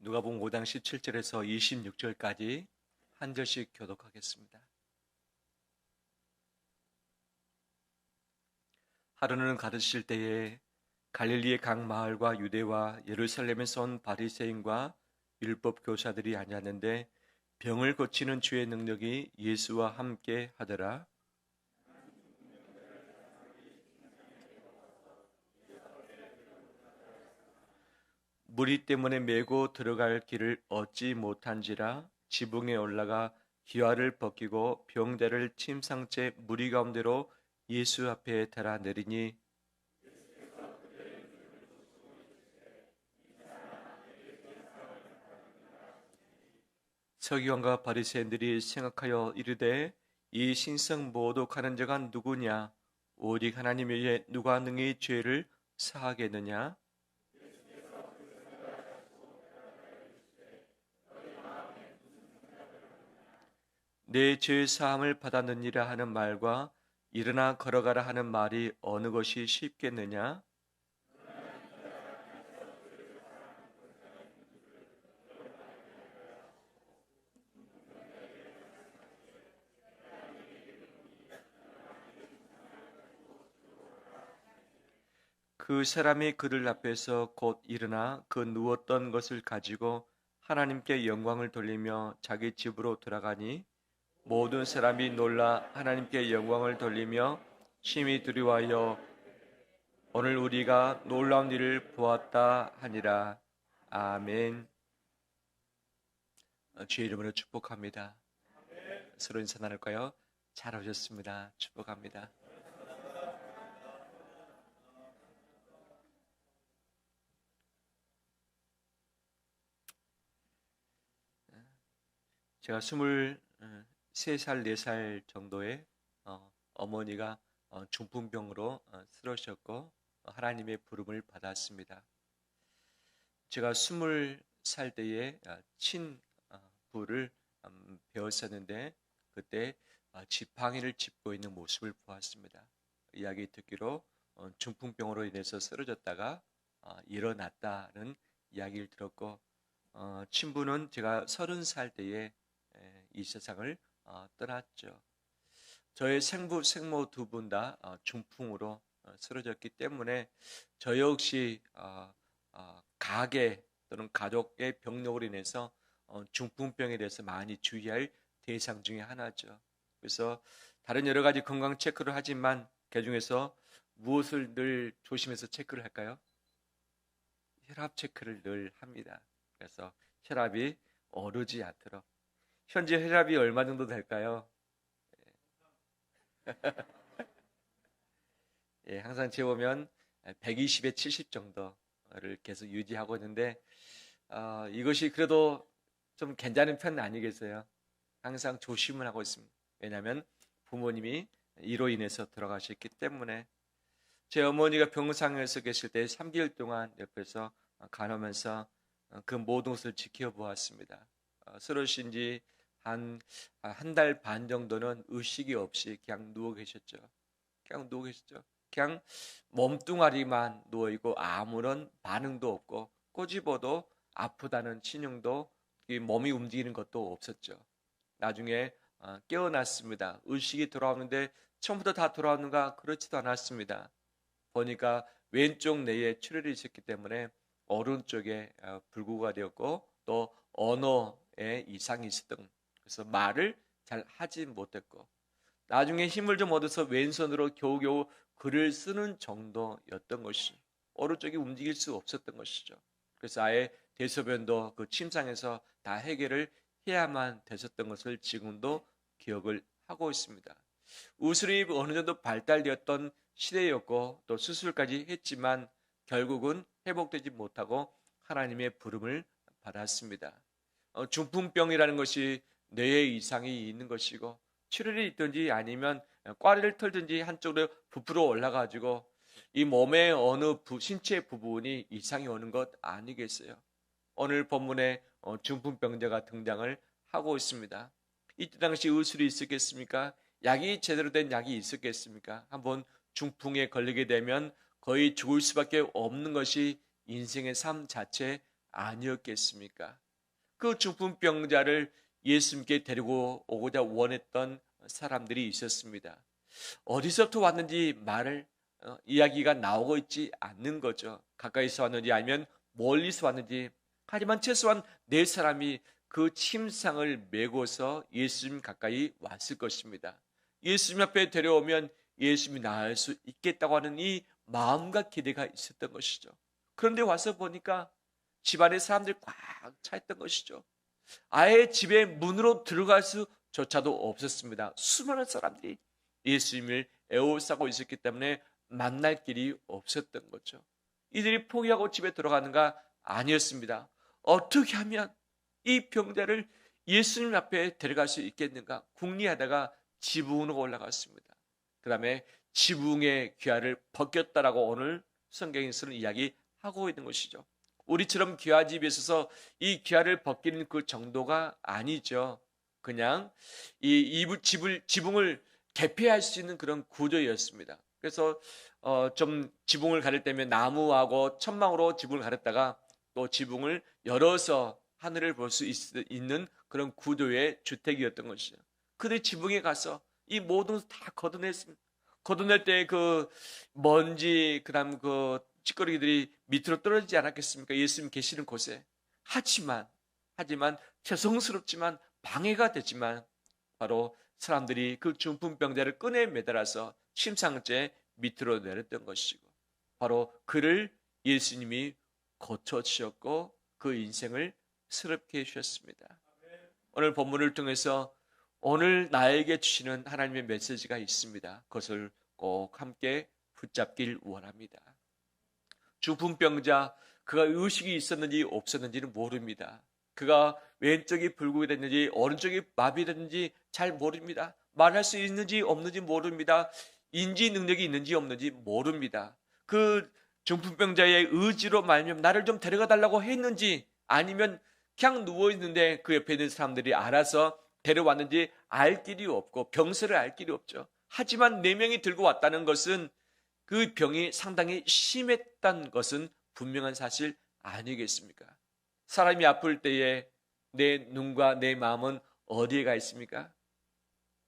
누가복음 5장 17절에서 26절까지 한 절씩 교독하겠습니다. 하루는 가르치실 때에 갈릴리의 각 마을과 유대와 예루살렘에서 온 바리새인과 율법 교사들이 앉았는데 병을 고치는 주의 능력이 예수와 함께 하더라. 무리 때문에 메고 들어갈 길을 얻지 못한지라 지붕에 올라가 기와를 벗기고 병자를 침상째 무리 가운데로 예수 앞에 달아 내리니 서기관과 바리새인들이 생각하여 이르되 이 신성 모독하는 자가 누구냐? 오직 하나님 외에 누가 능히 죄를 사하겠느냐? 내 죄 사함을 받았느니라 하는 말과 일어나 걸어가라 하는 말이 어느 것이 쉽겠느냐? 그 사람이 그들 앞에서 곧 일어나 그 누웠던 것을 가지고 하나님께 영광을 돌리며 자기 집으로 돌아가니 모든 사람이 놀라 하나님께 영광을 돌리며 심히 두려워하여 오늘 우리가 놀라운 일을 보았다 하니라. 아멘. 주의 이름으로 축복합니다. 서로 인사 나눌까요? 잘 오셨습니다. 축복합니다. 제가 23살, 4살 정도에 어머니가 중풍병으로 쓰러졌고 하나님의 부름을 받았습니다. 제가 20살 때에 친부를 배웠었는데 그때 지팡이를 짚고 있는 모습을 보았습니다. 이야기 듣기로 중풍병으로 인해서 쓰러졌다가 일어났다는 이야기를 들었고 친부는 제가 30살 때에 이 세상을 떠났죠. 저의 생부, 생모 두 분 다 중풍으로 쓰러졌기 때문에 저 역시 가게 또는 가족의 병력으로 인해서 중풍병에 대해서 많이 주의할 대상 중에 하나죠. 그래서 다른 여러 가지 건강 체크를 하지만 그중에서 무엇을 늘 조심해서 체크를 할까요? 혈압 체크를 늘 합니다. 그래서 혈압이 오르지 않도록. 현재 혈압이 얼마 정도 될까요? 예, 항상 재보면 120에 70 정도를 계속 유지하고 있는데 이것이 그래도 좀 괜찮은 편 아니겠어요? 항상 조심을 하고 있습니다. 왜냐하면 부모님이 이로 인해서 돌아가셨기 때문에 제 어머니가 병상에서 계실 때 3개월 동안 옆에서 간호하면서 그 모든 것을 지켜보았습니다. 쓰러진 지 한 달 반 정도는 의식이 없이 그냥 누워 계셨죠. 그냥 몸뚱아리만 누워있고 아무런 반응도 없고 꼬집어도 아프다는 신용도 몸이 움직이는 것도 없었죠. 나중에 깨어났습니다. 의식이 돌아오는데 처음부터 다 돌아오는가? 그렇지도 않았습니다. 보니까 왼쪽 뇌에 출혈이 있었기 때문에 오른쪽에 불구가 되었고 또 언어에 이상이 있었던, 그래서 말을 잘 하지 못했고 나중에 힘을 좀 얻어서 왼손으로 겨우겨우 글을 쓰는 정도였던 것이 오른쪽이 움직일 수 없었던 것이죠. 그래서 아예 대소변도 그 침상에서 다 해결을 해야만 됐었던 것을 지금도 기억을 하고 있습니다. 우술이 어느 정도 발달되었던 시대였고 또 수술까지 했지만 결국은 회복되지 못하고 하나님의 부름을 받았습니다. 중풍병이라는 것이 뇌에 이상이 있는 것이고 출혈이 있든지 아니면 꽈리를 털든지 한쪽으로 부풀어 올라가지고 이 몸의 어느 신체 부분이 이상이 오는 것 아니겠어요? 오늘 본문에 중풍병자가 등장을 하고 있습니다. 이때 당시 의술이 있었겠습니까? 약이 제대로 된 약이 있었겠습니까? 한번 중풍에 걸리게 되면 거의 죽을 수밖에 없는 것이 인생의 삶 자체 아니었겠습니까? 그 중풍병자를 예수님께 데리고 오고자 원했던 사람들이 있었습니다. 어디서부터 왔는지 이야기가 나오고 있지 않는 거죠. 가까이서 왔는지 아니면 멀리서 왔는지. 하지만 최소한 네 사람이 그 침상을 메고서 예수님 가까이 왔을 것입니다. 예수님 앞에 데려오면 예수님이 나을 수 있겠다고 하는 이 마음과 기대가 있었던 것이죠. 그런데 와서 보니까 집안에 사람들이 꽉 차 있던 것이죠. 아예 집의 문으로 들어갈 수조차도 없었습니다. 수많은 사람들이 예수님을 에워싸고 있었기 때문에 만날 길이 없었던 거죠. 이들이 포기하고 집에 들어가는가? 아니었습니다. 어떻게 하면 이 병자를 예수님 앞에 데려갈 수 있겠는가? 궁리하다가 지붕으로 올라갔습니다. 그 다음에 지붕의 귀화를 벗겼다라고 오늘 성경에서는 이야기하고 있는 것이죠. 우리처럼 귀화집에 있어서 이 귀화를 벗기는 그 정도가 아니죠. 그냥 이 지붕을 개폐할 수 있는 그런 구조였습니다. 그래서 좀 지붕을 가릴 때면 나무하고 천막으로 지붕을 가렸다가 또 지붕을 열어서 하늘을 볼 수 있는 그런 구조의 주택이었던 것이죠. 그들이 지붕에 가서 이 모든 것을 다 걷어냈습니다. 걷어낼 때 그 먼지, 그다음 그 찌꺼기들이 밑으로 떨어지지 않았겠습니까? 예수님 계시는 곳에. 하지만 죄송스럽지만 방해가 되지만 바로 사람들이 그 중풍병자를 끈에 매달아서 침상째 밑으로 내렸던 것이고, 바로 그를 예수님이 고쳐주셨고 그 인생을 새롭게 해주셨습니다. 오늘 본문을 통해서 오늘 나에게 주시는 하나님의 메시지가 있습니다. 그것을 꼭 함께 붙잡길 원합니다. 중풍병자, 그가 의식이 있었는지 없었는지는 모릅니다. 그가 왼쪽이 불구가 됐는지 오른쪽이 마비됐는지 잘 모릅니다. 말할 수 있는지 없는지 모릅니다. 인지 능력이 있는지 없는지 모릅니다. 그 중풍병자의 의지로 말미암아 나를 좀 데려가 달라고 했는지 아니면 그냥 누워있는데 그 옆에 있는 사람들이 알아서 데려왔는지 알 길이 없고 병세를 알 길이 없죠. 하지만 4명이 들고 왔다는 것은 그 병이 상당히 심했다는 것은 분명한 사실 아니겠습니까? 사람이 아플 때에 내 눈과 내 마음은 어디에 가 있습니까?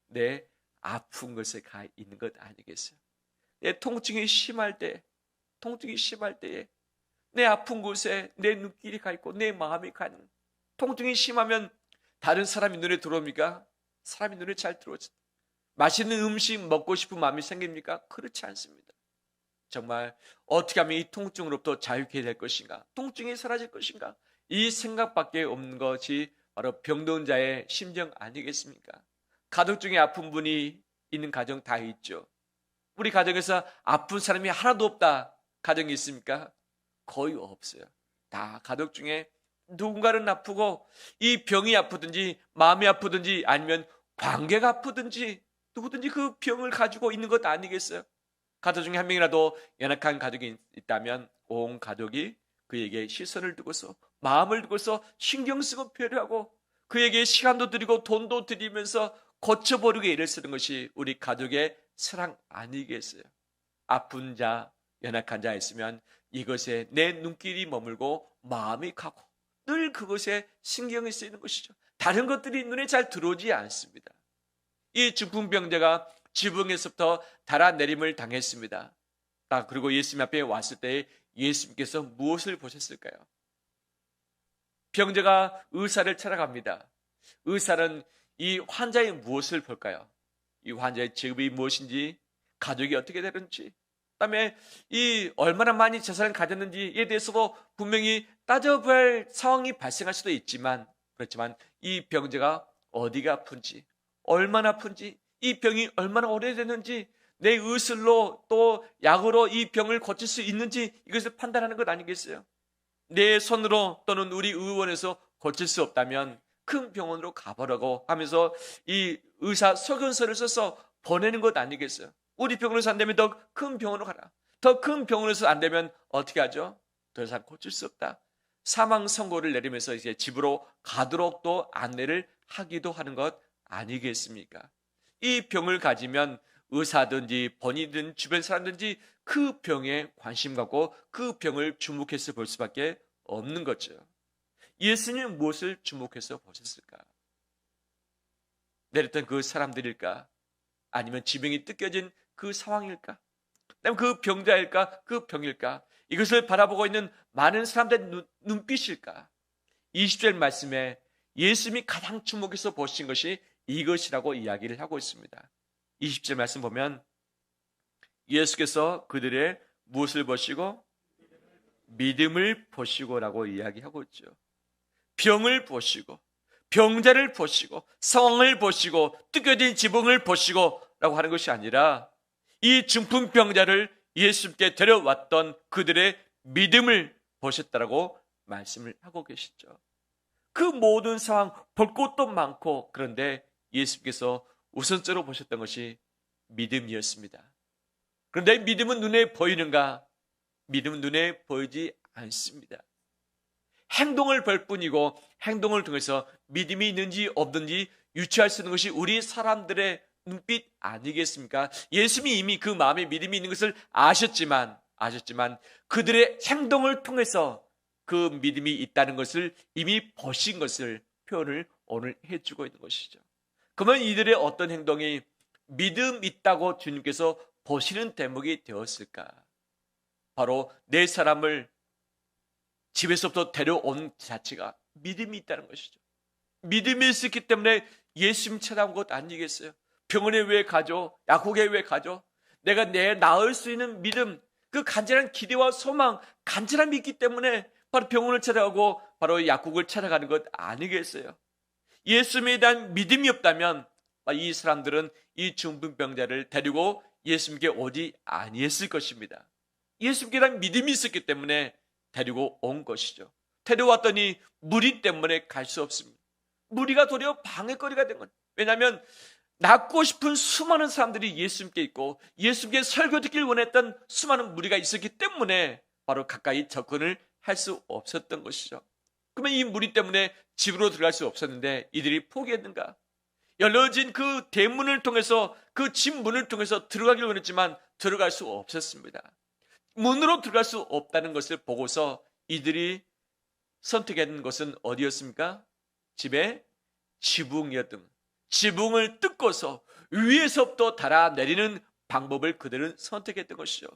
내 아픈 것에 가 있는 것 아니겠어요? 내 통증이 심할 때에 내 아픈 곳에 내 눈길이 가 있고 내 마음이 가는, 통증이 심하면 다른 사람이 눈에 들어옵니까? 사람이 눈에 잘 들어오죠. 맛있는 음식 먹고 싶은 마음이 생깁니까? 그렇지 않습니다. 정말 어떻게 하면 이 통증으로부터 자유케 될 것인가? 통증이 사라질 것인가? 이 생각밖에 없는 것이 바로 병든 자의 심정 아니겠습니까? 가족 중에 아픈 분이 있는 가정 다 있죠. 우리 가정에서 아픈 사람이 하나도 없다 가정이 있습니까? 거의 없어요. 다 가족 중에 누군가는 아프고, 이 병이 아프든지 마음이 아프든지 아니면 관계가 아프든지 누구든지 그 병을 가지고 있는 것 아니겠어요? 가족 중에 한 명이라도 연약한 가족이 있다면 온 가족이 그에게 시선을 두고서 마음을 두고서 신경 쓰고 배려하고 그에게 시간도 드리고 돈도 드리면서 고쳐버리게 일을 쓰는 것이 우리 가족의 사랑 아니겠어요? 아픈 자, 연약한 자 있으면 이것에 내 눈길이 머물고 마음이 가고 늘 그것에 신경이 쓰이는 것이죠. 다른 것들이 눈에 잘 들어오지 않습니다. 이 중풍병자가 지붕에서부터 달아내림을 당했습니다. 그리고 예수님 앞에 왔을 때 예수님께서 무엇을 보셨을까요? 병자가 의사를 찾아갑니다. 의사는 이 환자의 무엇을 볼까요? 이 환자의 직업이 무엇인지, 가족이 어떻게 되는지, 그다음에 이 얼마나 많이 재산을 가졌는지에 대해서도 분명히 따져봐야 할 상황이 발생할 수도 있지만, 그렇지만 이 병자가 어디가 아픈지, 얼마나 아픈지, 이 병이 얼마나 오래됐는지, 내 의술로 또 약으로 이 병을 고칠 수 있는지 이것을 판단하는 것 아니겠어요? 내 손으로 또는 우리 의원에서 고칠 수 없다면 큰 병원으로 가보라고 하면서 이 의사 서견서를 써서 보내는 것 아니겠어요? 우리 병원에서 안 되면 더 큰 병원으로 가라. 더 큰 병원에서 안 되면 어떻게 하죠? 더 이상 고칠 수 없다. 사망 선고를 내리면서 이제 집으로 가도록 또 안내를 하기도 하는 것 아니겠습니까? 이 병을 가지면 의사든지 본인이든 주변 사람든지 그 병에 관심 갖고 그 병을 주목해서 볼 수밖에 없는 거죠. 예수님은 무엇을 주목해서 보셨을까? 내렸던 그 사람들일까? 아니면 지병이 뜯겨진 그 상황일까? 아니면 그 병자일까? 그 병일까? 이것을 바라보고 있는 많은 사람들의 눈빛일까? 20절 말씀에 예수님이 가장 주목해서 보신 것이 이것이라고 이야기를 하고 있습니다. 20절 말씀 보면 예수께서 그들의 무엇을 보시고? 믿음을 보시고라고 이야기하고 있죠. 병을 보시고, 병자를 보시고, 상황을 보시고, 뜯겨진 지붕을 보시고 라고 하는 것이 아니라 이 중풍병자를 예수님께 데려왔던 그들의 믿음을 보셨다라고 말씀을 하고 계시죠. 그 모든 상황 볼 것도 많고, 그런데 예수님께서 우선적으로 보셨던 것이 믿음이었습니다. 그런데 믿음은 눈에 보이는가? 믿음은 눈에 보이지 않습니다. 행동을 볼 뿐이고, 행동을 통해서 믿음이 있는지 없는지 유추할 수 있는 것이 우리 사람들의 눈빛 아니겠습니까? 예수님이 이미 그 마음에 믿음이 있는 것을 아셨지만 그들의 행동을 통해서 그 믿음이 있다는 것을 이미 보신 것을 표현을 오늘 해주고 있는 것이죠. 그러면 이들의 어떤 행동이 믿음 있다고 주님께서 보시는 대목이 되었을까? 바로 네 사람을 집에서부터 데려온 자체가 믿음이 있다는 것이죠. 믿음이 있었기 때문에 예수님 찾아온 것 아니겠어요? 병원에 왜 가죠? 약국에 왜 가죠? 내가 나을 수 있는 믿음, 그 간절한 기대와 소망, 간절함이 있기 때문에 바로 병원을 찾아가고 바로 약국을 찾아가는 것 아니겠어요? 예수님에 대한 믿음이 없다면 이 사람들은 이 중풍병자를 데리고 예수님께 오지 아니했을 것입니다. 예수님께 대한 믿음이 있었기 때문에 데리고 온 것이죠. 데려왔더니 무리 때문에 갈 수 없습니다. 무리가 도리어 방해거리가 된 것. 왜냐하면 낫고 싶은 수많은 사람들이 예수님께 있고 예수님께 설교 듣기를 원했던 수많은 무리가 있었기 때문에 바로 가까이 접근을 할 수 없었던 것이죠. 그러면 이 무리 때문에 집으로 들어갈 수 없었는데 이들이 포기했는가? 열려진 그 대문을 통해서, 그 집 문을 통해서 들어가기를 원했지만 들어갈 수 없었습니다. 문으로 들어갈 수 없다는 것을 보고서 이들이 선택한 것은 어디였습니까? 집의 지붕이었던 것. 지붕을 뜯고서 위에서부터 달아내리는 방법을 그들은 선택했던 것이죠.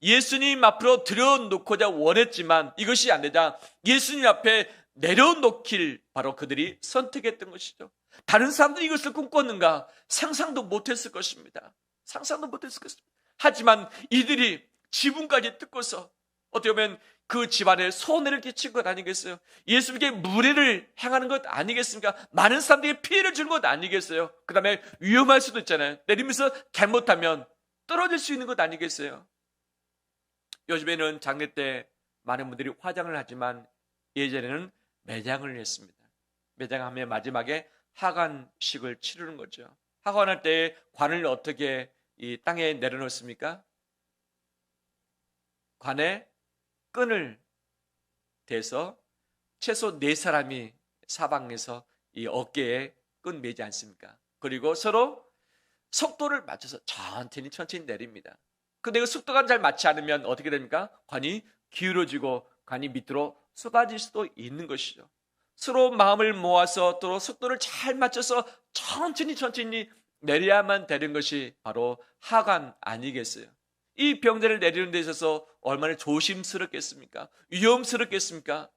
예수님 앞으로 들여놓고자 원했지만 이것이 안 되자 예수님 앞에 내려놓길 바로 그들이 선택했던 것이죠. 다른 사람들이 이것을 꿈꿨는가? 상상도 못했을 것입니다. 상상도 못했을 것입니다. 하지만 이들이 지붕까지 뜯고서 어떻게 보면 그 집안에 손해를 끼친 것 아니겠어요? 예수님께 무례를 행하는 것 아니겠습니까? 많은 사람들에게 피해를 주는 것 아니겠어요? 그 다음에 위험할 수도 있잖아요. 내리면서 잘못하면 떨어질 수 있는 것 아니겠어요? 요즘에는 장례 때 많은 분들이 화장을 하지만 예전에는 매장을 했습니다. 매장하면 마지막에 하관식을 치르는 거죠. 하관할 때 관을 어떻게 이 땅에 내려놓습니까? 관에 끈을 대서 최소 4사람이 사방에서 이 어깨에 끈 매지 않습니까? 그리고 서로 속도를 맞춰서 천천히 내립니다. 근데 그 속도가 잘 맞지 않으면 어떻게 됩니까? 관이 기울어지고 관이 밑으로 쏟아질 수도 있는 것이죠. 서로 마음을 모아서 또 속도를 잘 맞춰서 천천히 내려야만 되는 것이 바로 하관 아니겠어요? 이 병자를 내리는 데 있어서 얼마나 조심스럽겠습니까? 위험스럽겠습니까?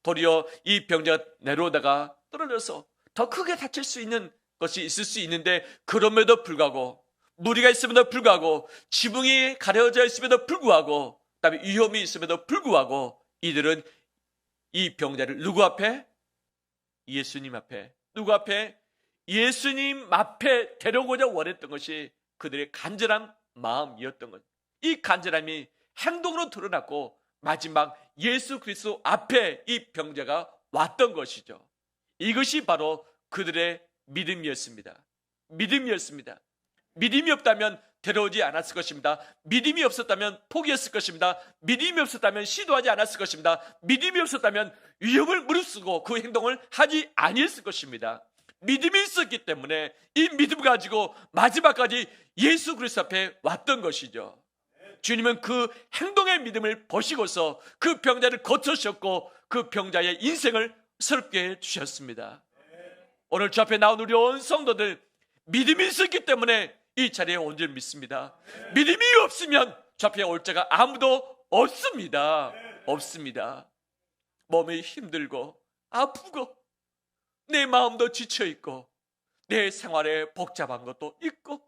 도리어 이 병자가 내려오다가 떨어져서 더 크게 다칠 수 있는 것이 있을 수 있는데, 그럼에도 불구하고, 무리가 있음에도 불구하고, 지붕이 가려져 있음에도 불구하고, 그다음에 위험이 있음에도 불구하고 이들은 이 병자를 누구 앞에? 예수님 앞에. 누구 앞에? 예수님 앞에 데려오고자 원했던 것이 그들의 간절한 마음이었던 것. 이 간절함이 행동으로 드러났고 마지막 예수 그리스도 앞에 이 병자가 왔던 것이죠. 이것이 바로 그들의 믿음이었습니다. 믿음이 없다면 데려오지 않았을 것입니다. 믿음이 없었다면 포기했을 것입니다. 믿음이 없었다면 시도하지 않았을 것입니다. 믿음이 없었다면 위험을 무릅쓰고 그 행동을 하지 아니했을 것입니다. 믿음이 있었기 때문에 이 믿음 가지고 마지막까지 예수 그리스도 앞에 왔던 것이죠. 주님은 그 행동의 믿음을 보시고서 그 병자를 고쳐주셨고 그 병자의 인생을 새롭게 해주셨습니다. 오늘 주 앞에 나온 우리 온 성도들 믿음이 있었기 때문에 이 자리에 온 줄 믿습니다. 믿음이 없으면 주 앞에 올 자가 아무도 없습니다. 없습니다. 몸이 힘들고 아프고 내 마음도 지쳐있고 내 생활에 복잡한 것도 있고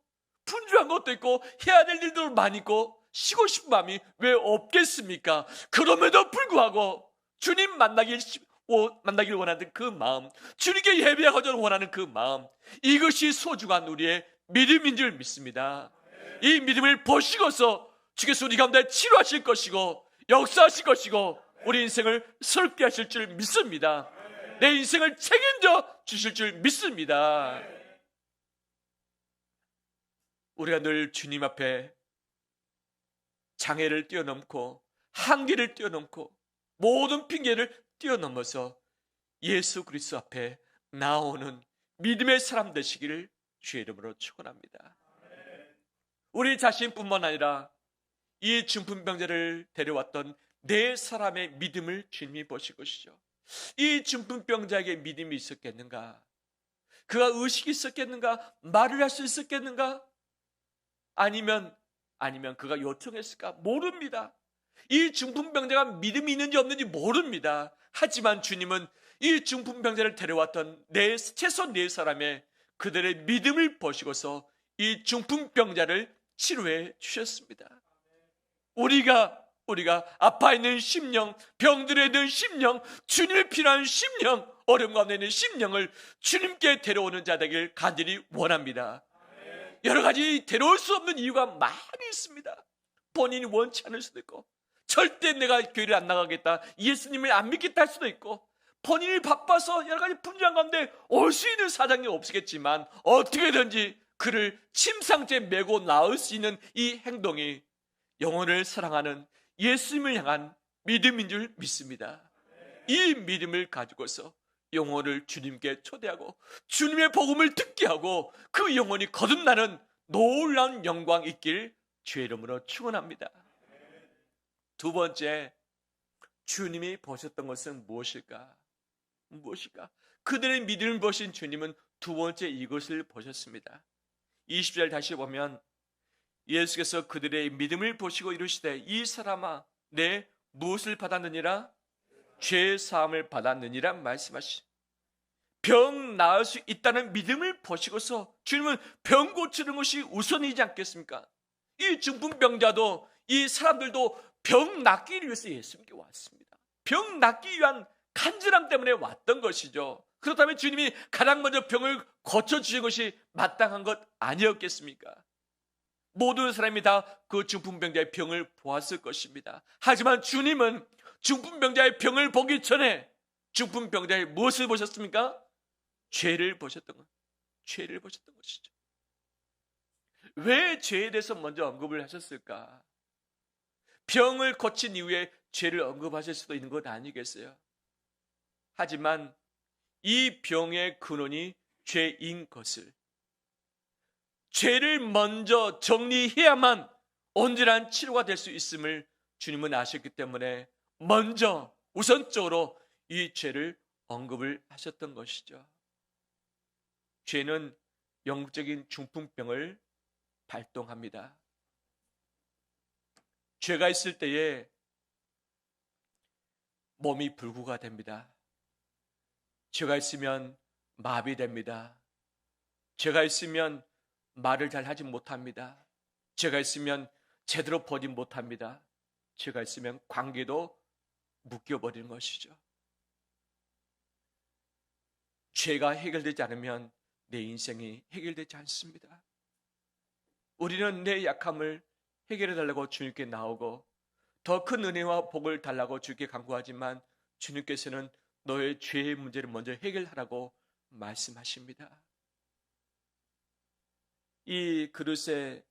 분주한 것도 있고 해야 될 일도 많이 있고 쉬고 싶은 마음이 왜 없겠습니까? 그럼에도 불구하고 주님 만나길 원하는 그 마음, 주님께 예배하고자 원하는 그 마음, 이것이 소중한 우리의 믿음인 줄 믿습니다. 이 믿음을 보시고서 주께서 우리 가운데 치료하실 것이고 역사하실 것이고 우리 인생을 새롭게 하실 줄 믿습니다. 내 인생을 책임져 주실 줄 믿습니다. 우리가 늘 주님 앞에 장애를 뛰어넘고 한계를 뛰어넘고 모든 핑계를 뛰어넘어서 예수 그리스도 앞에 나오는 믿음의 사람 되시기를 주의 이름으로 축원합니다. 우리 자신뿐만 아니라 이 중풍병자를 데려왔던 네 사람의 믿음을 주님이 보실 것이죠. 이 중풍병자에게 믿음이 있었겠는가? 그가 의식이 있었겠는가? 말을 할 수 있었겠는가? 아니면 그가 요청했을까? 모릅니다. 이 중풍병자가 믿음이 있는지 없는지 모릅니다. 하지만 주님은 이 중풍병자를 데려왔던 최소 네 사람의 그들의 믿음을 보시고서 이 중풍병자를 치료해 주셨습니다. 우리가 아파 있는 심령, 병들어 있는 심령, 주님을 필요한 심령, 어려움 가운데 있는 심령을 주님께 데려오는 자 되길 간절히 원합니다. 여러 가지 데려올 수 없는 이유가 많이 있습니다. 본인이 원치 않을 수도 있고, 절대 내가 교회를 안 나가겠다, 예수님을 안 믿겠다 할 수도 있고, 본인이 바빠서 여러 가지 분주한 가운데 올 수 있는 사정이 없겠지만 어떻게든지 그를 침상째 메고 나올 수 있는 이 행동이 영혼을 사랑하는 예수님을 향한 믿음인 줄 믿습니다. 이 믿음을 가지고서 영혼을 주님께 초대하고 주님의 복음을 듣게 하고 그 영혼이 거듭나는 놀라운 영광 있길 주의 이름으로 축원합니다. 두 번째, 주님이 보셨던 것은 무엇일까? 그들의 믿음을 보신 주님은 두 번째 이것을 보셨습니다. 20절 다시 보면 예수께서 그들의 믿음을 보시고 이르시되 이 사람아 내 무엇을 받았느니라? 죄 사함을 받았느니라 말씀하시. 병 나을 수 있다는 믿음을 보시고서 주님은 병 고치는 것이 우선이지 않겠습니까? 이 중풍병자도 이 사람들도 병 낫기를 위해서 예수님께 왔습니다. 병 낫기 위한 간절함 때문에 왔던 것이죠. 그렇다면 주님이 가장 먼저 병을 고쳐주신 것이 마땅한 것 아니었겠습니까? 모든 사람이 다 그 중풍병자의 병을 보았을 것입니다. 하지만 주님은 중풍병자의 병을 보기 전에 중풍병자의 무엇을 보셨습니까? 죄를 보셨던 것이죠. 왜 죄에 대해서 먼저 언급을 하셨을까? 병을 고친 이후에 죄를 언급하실 수도 있는 것 아니겠어요? 하지만 이 병의 근원이 죄인 것을, 죄를 먼저 정리해야만 온전한 치료가 될 수 있음을 주님은 아셨기 때문에 먼저 우선적으로 이 죄를 언급을 하셨던 것이죠. 죄는 영적인 중풍병을 발동합니다. 죄가 있을 때에 몸이 불구가 됩니다. 죄가 있으면 마비됩니다. 죄가 있으면 말을 잘 하지 못합니다. 죄가 있으면 제대로 보지 못합니다. 죄가 있으면 관계도 묶여버리는 것이죠. 죄가 해결되지 않으면 내 인생이 해결되지 않습니다. 우리는 내 약함을 해결해 달라고 주님께 나오고 더 큰 은혜와 복을 달라고 주님께 간구하지만 주님께서는 너의 죄의 문제를 먼저 해결하라고 말씀하십니다. 이 그릇에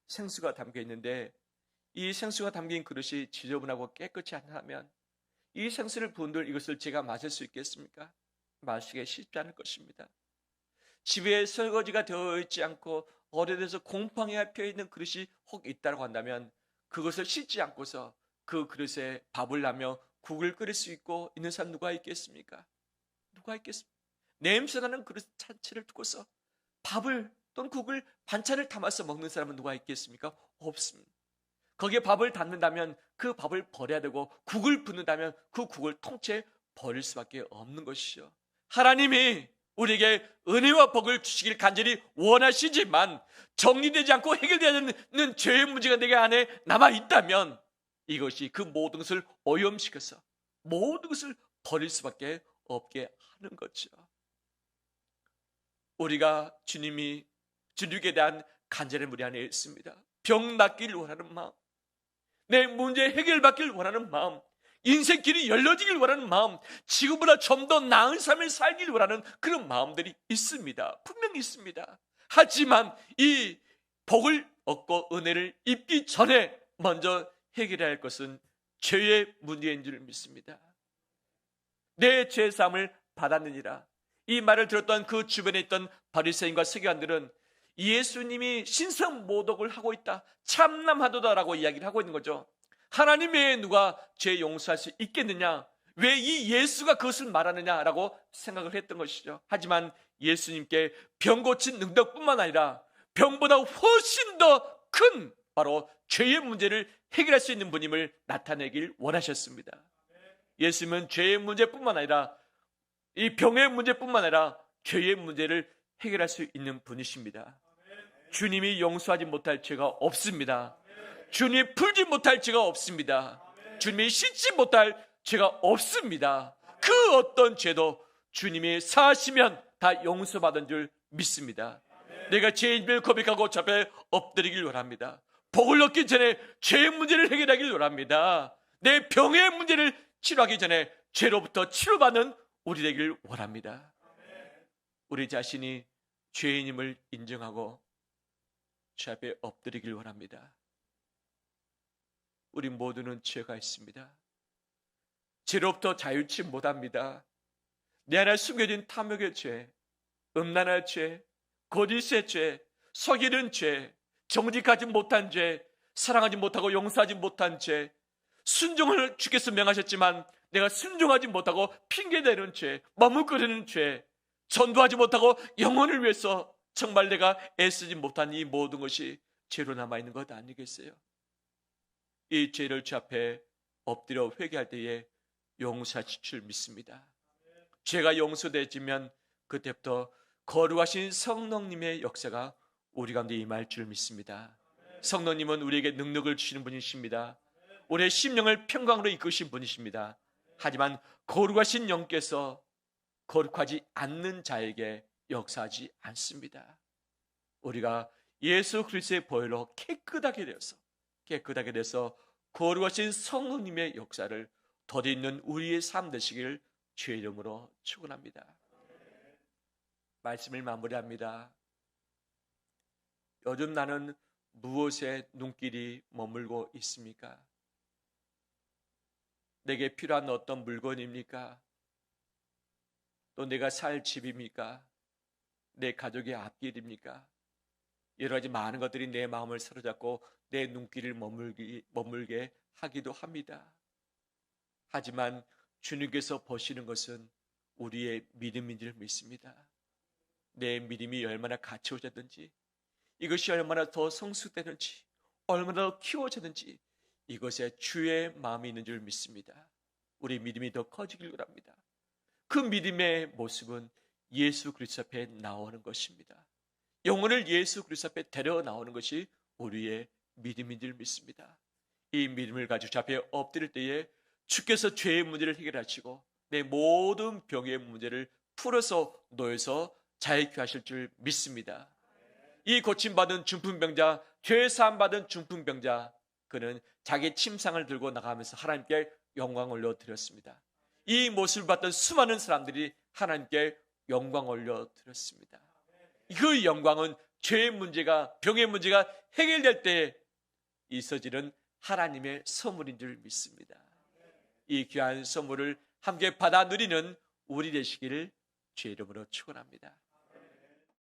생수가 담겨 있는데 이 생수가 담긴 그릇이 지저분하고 깨끗이 않다면 이 생수를 부은들 이것을 제가 마실 수 있겠습니까? 마시기 쉽지 않을 것입니다. 집에 설거지가 되어 있지 않고 오래돼서 곰팡이가 피어있는 그릇이 혹 있다고 한다면 그것을 씻지 않고서 그 그릇에 밥을 하며 국을 끓일 수 있고 있는 사람 누가 있겠습니까? 누가 있겠습니까? 냄새나는 그릇 잔치를 두고서 밥을 또는 국을 반찬을 담아서 먹는 사람은 누가 있겠습니까? 없습니다. 거기에 밥을 담는다면 그 밥을 버려야 되고 국을 붓는다면 그 국을 통째 버릴 수밖에 없는 것이죠. 하나님이 우리에게 은혜와 복을 주시길 간절히 원하시지만 정리되지 않고 해결되지 않는 죄의 문제가 내게 안에 남아있다면 이것이 그 모든 것을 오염시켜서 모든 것을 버릴 수밖에 없게 하는 거죠. 우리가 주님에 대한 간절한 우리 안에 있습니다. 병 낫기를 원하는 마음, 내 문제 해결받기를 원하는 마음, 인생길이 열려지길 원하는 마음, 지금보다 좀 더 나은 삶을 살기를 원하는 그런 마음들이 있습니다. 분명히 있습니다. 하지만 이 복을 얻고 은혜를 입기 전에 먼저 해결해야 할 것은 죄의 문제인 줄 믿습니다. 내 죄사함을 받았느니라. 이 말을 들었던 그 주변에 있던 바리새인과 서기관들은 예수님이 신성모독을 하고 있다, 참남하도다라고 이야기를 하고 있는 거죠. 하나님 외에 누가 죄 용서할 수 있겠느냐, 왜 이 예수가 그것을 말하느냐라고 생각을 했던 것이죠. 하지만 예수님께 병 고친 능력뿐만 아니라 병보다 훨씬 더 큰 바로 죄의 문제를 해결할 수 있는 분임을 나타내길 원하셨습니다. 예수님은 죄의 문제뿐만 아니라 이 병의 문제뿐만 아니라 죄의 문제를 해결할 수 있는 분이십니다. 주님이 용서하지 못할 죄가 없습니다. 주님이 풀지 못할 죄가 없습니다. 주님이 씻지 못할 죄가 없습니다. 그 어떤 죄도 주님이 사하시면 다 용서받은 줄 믿습니다. 내가 죄인을 고백하고 저 앞에 엎드리길 원합니다. 복을 얻기 전에 죄의 문제를 해결하길 원합니다. 내 병의 문제를 치료하기 전에 죄로부터 치료받는 우리 되길 원합니다. 우리 자신이 죄인임을 인정하고 주 앞에 엎드리길 원합니다. 우리 모두는 죄가 있습니다. 죄로부터 자유치 못합니다. 내 안에 숨겨진 탐욕의 죄, 음란할 죄, 거짓의 죄, 속이는 죄, 정직하지 못한 죄, 사랑하지 못하고 용서하지 못한 죄, 순종을 주께서 명하셨지만 내가 순종하지 못하고 핑계대는 죄, 머뭇거리는 죄, 전도하지 못하고 영혼을 위해서 정말 내가 애쓰지 못한 이 모든 것이 죄로 남아있는 것 아니겠어요? 이 죄를 주 앞에 엎드려 회개할 때에 용서하실 줄 믿습니다. 죄가 용서되지면 그때부터 거룩하신 성령님의 역사가 우리 가운데 임할 줄 믿습니다. 성령님은 우리에게 능력을 주시는 분이십니다. 우리의 심령을 평강으로 이끄신 분이십니다. 하지만 거룩하신 영께서 거룩하지 않는 자에게 역사하지 않습니다. 우리가 예수 그리스도의 보혈로 깨끗하게 돼서 거룩하신 성령님의 역사를 덧입는 우리의 삶 되시길 주의 이름으로 축원합니다. 말씀을 마무리합니다. 요즘 나는 무엇에 눈길이 머물고 있습니까? 내게 필요한 어떤 물건입니까? 또 내가 살 집입니까? 내 가족의 앞길입니까? 여러 가지 많은 것들이 내 마음을 사로잡고 내 눈길을 머물게 하기도 합니다. 하지만 주님께서 보시는 것은 우리의 믿음인 줄 믿습니다. 내 믿음이 얼마나 갖추어졌든지, 이것이 얼마나 더 성숙되는지, 얼마나 더 키워졌는지 이것에 주의 마음이 있는 줄 믿습니다. 우리 믿음이 더 커지길 바랍니다. 그 믿음의 모습은 예수 그리스도 앞에 나오는 것입니다. 영혼을 예수 그리스도 앞에 데려 나오는 것이 우리의 믿음인 줄 믿습니다. 이 믿음을 가지고 주 앞에 엎드릴 때에 주께서 죄의 문제를 해결하시고 내 모든 병의 문제를 풀어서 놓여서 자유케 하실 줄 믿습니다. 이 고침받은 중풍병자, 죄 사함받은 중풍병자, 그는 자기 침상을 들고 나가면서 하나님께 영광 올려드렸습니다. 이 모습을 봤던 수많은 사람들이 하나님께 영광 올려드렸습니다. 그 영광은 죄의 문제가, 병의 문제가 해결될 때 있어지는 하나님의 선물인 줄 믿습니다. 이 귀한 선물을 함께 받아 누리는 우리 되시기를 주의 이름으로 축원합니다.